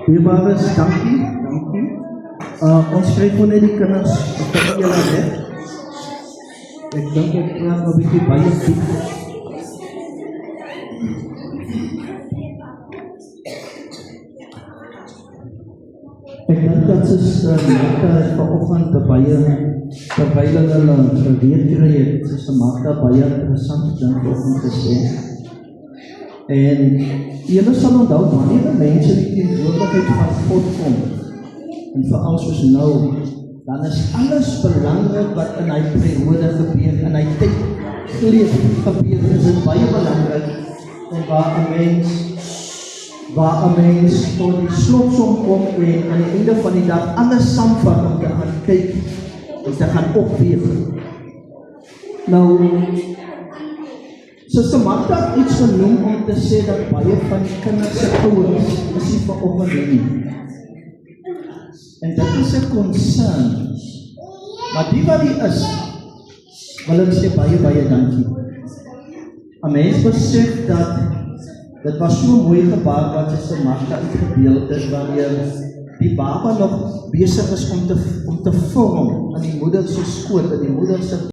Dierbares, dankie, dankie. Ons skryf gewoon net die kinders vir julle weg. Ek dink ek praat nog 'n bietjie baie diep. Ek dink dat is Magda vanoggend terwyl hulle gereed kry het, is Magda baie interessante ding vanoggend gesê. En julle sal onthou wanneer mense die teenwoordigheid van God kom, en veral soos nou, dan is alles belangrik wat in hy periode gebeur, in hy tyd gebeur, is dit baie belangrik, en waar 'n mens tot die slotsom kom en aan die einde van die dag alles saamvat om te gaan kyk en te gaan opweeg. Nou, Suster Magda het iets genoem om te sê dat baie van die kinders se ouers is nie vanoggend nie. En dit is 'n concern. Maar die wat die is, wil ek sê baie dankie. 'n Mens besef dat dit was so mooi gebaar wat Suster Magda uitgebeeld het, wanneer die baba nog besig is om te vorm in die moeder se skoot, in die moeder se